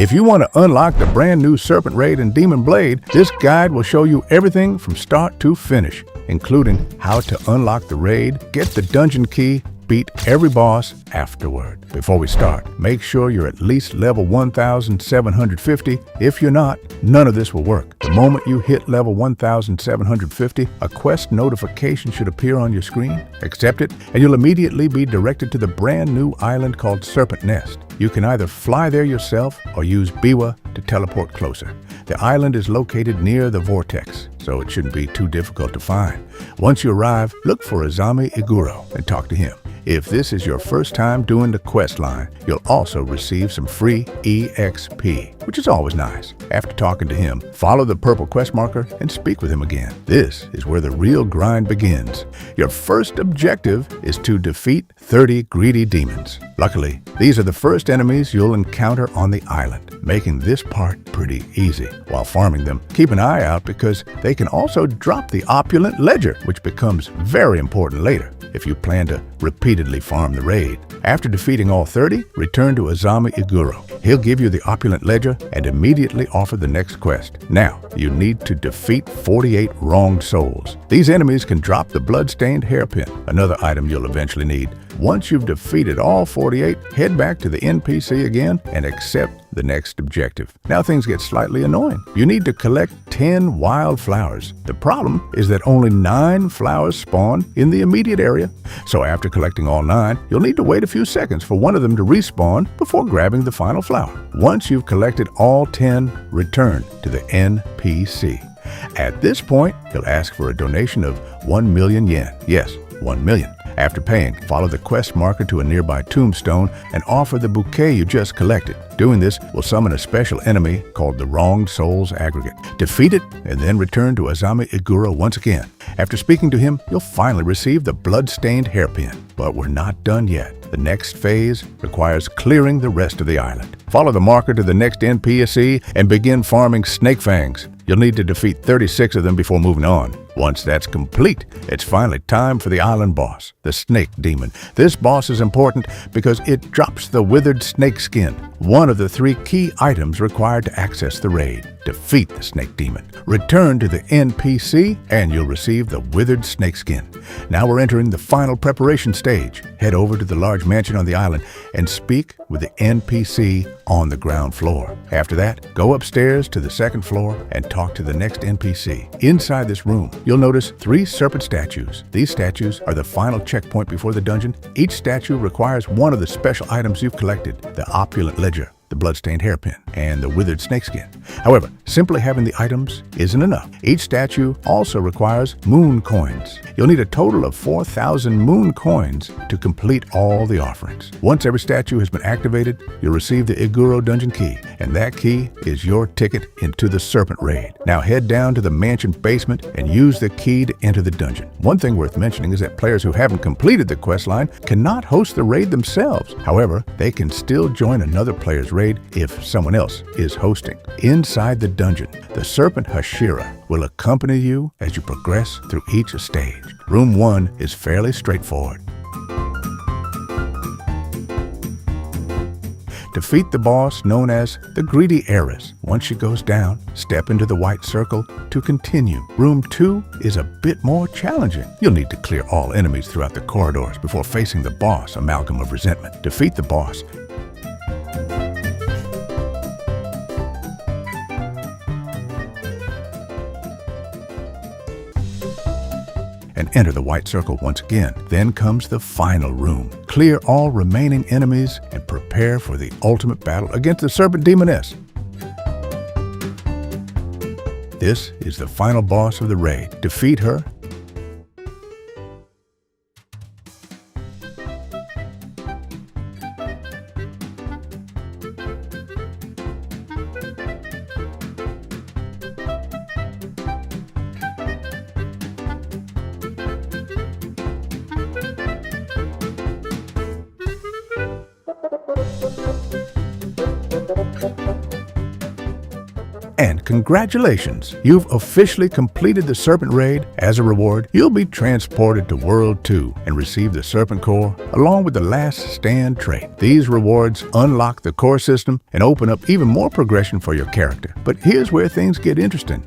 If you want to unlock the brand new Serpent Raid and Demon Blade, this guide will show you everything from start to finish, including how to unlock the raid, get the dungeon key, beat every boss afterward. Before we start, make sure you're at least level 1,750. If you're not, none of this will work. The moment you hit level 1,750, a quest notification should appear on your screen. Accept it, and you'll immediately be directed to the brand new island called Serpent Nest. You can either fly there yourself or use Biwa to teleport closer. The island is located near the vortex, so it shouldn't be too difficult to find. Once you arrive, look for Azami Iguro and talk to him. If this is your first time doing the Questline, you'll also receive some free EXP, which is always nice. After talking to him, follow the purple quest marker and speak with him again. This is where the real grind begins. Your first objective is to defeat 30 greedy demons. Luckily, these are the first enemies you'll encounter on the island, making this part pretty easy. While farming them, keep an eye out because they can also drop the opulent ledger, which becomes very important later if you plan to repeatedly farm the raid. After defeating all 30, return to Azami Iguro. He'll give you the opulent ledger and immediately offer the next quest. Now, you need to defeat 48 wronged souls. These enemies can drop the blood-stained hairpin, another item you'll eventually need. Once you've defeated all 48, head back to the NPC again and accept the next objective. Now things get slightly annoying. You need to collect 10 wild flowers. The problem is that only 9 flowers spawn in the immediate area. So after collecting all 9, you'll need to wait a few seconds for one of them to respawn before grabbing the final flower. Once you've collected all 10, return to the NPC. At this point, he'll ask for a donation of 1 million yen. Yes, 1 million. After paying, follow the quest marker to a nearby tombstone and offer the bouquet you just collected. Doing this will summon a special enemy called the Wronged Souls Aggregate. Defeat it and then return to Azami Iguro once again. After speaking to him, you'll finally receive the blood-stained hairpin. But we're not done yet. The next phase requires clearing the rest of the island. Follow the marker to the next NPC and begin farming snake fangs. You'll need to defeat 36 of them before moving on. Once that's complete, it's finally time for the island boss, the snake demon. This boss is important because it drops the withered snake skin, one of the 3 key items required to access the raid. Defeat the snake demon. Return to the NPC and you'll receive the withered snake skin. Now we're entering the final preparation stage. Head over to the large mansion on the island and speak with the NPC on the ground floor. After that, go upstairs to the 2nd floor and talk to the next NPC. Inside this room, you'll notice 3 serpent statues. These statues are the final checkpoint before the dungeon. Each statue requires one of the special items you've collected, the opulent ledger, the blood-stained hairpin, and the withered snakeskin. However, simply having the items isn't enough. Each statue also requires moon coins. You'll need a total of 4,000 moon coins to complete all the offerings. Once every statue has been activated, you'll receive the Iguro Dungeon Key, and that key is your ticket into the Serpent Raid. Now head down to the mansion basement and use the key to enter the dungeon. One thing worth mentioning is that players who haven't completed the questline cannot host the raid themselves. However, they can still join another player's raid if someone else is hosting. Inside the dungeon, the Serpent Hashira will accompany you as you progress through each stage. Room 1 is fairly straightforward. Defeat the boss known as the Greedy Heiress. Once she goes down, step into the white circle to continue. Room 2 is a bit more challenging. You'll need to clear all enemies throughout the corridors before facing the boss, Amalgam of Resentment. Defeat the boss and enter the white circle once again. Then comes the final room. Clear all remaining enemies and prepare for the ultimate battle against the Serpent Demoness. This is the final boss of the raid. Defeat her And congratulations! You've officially completed the Serpent Raid. As a reward, you'll be transported to World 2 and receive the Serpent Core along with the LastStand trait. These rewards unlock the core system and open up even more progression for your character. But here's where things get interesting.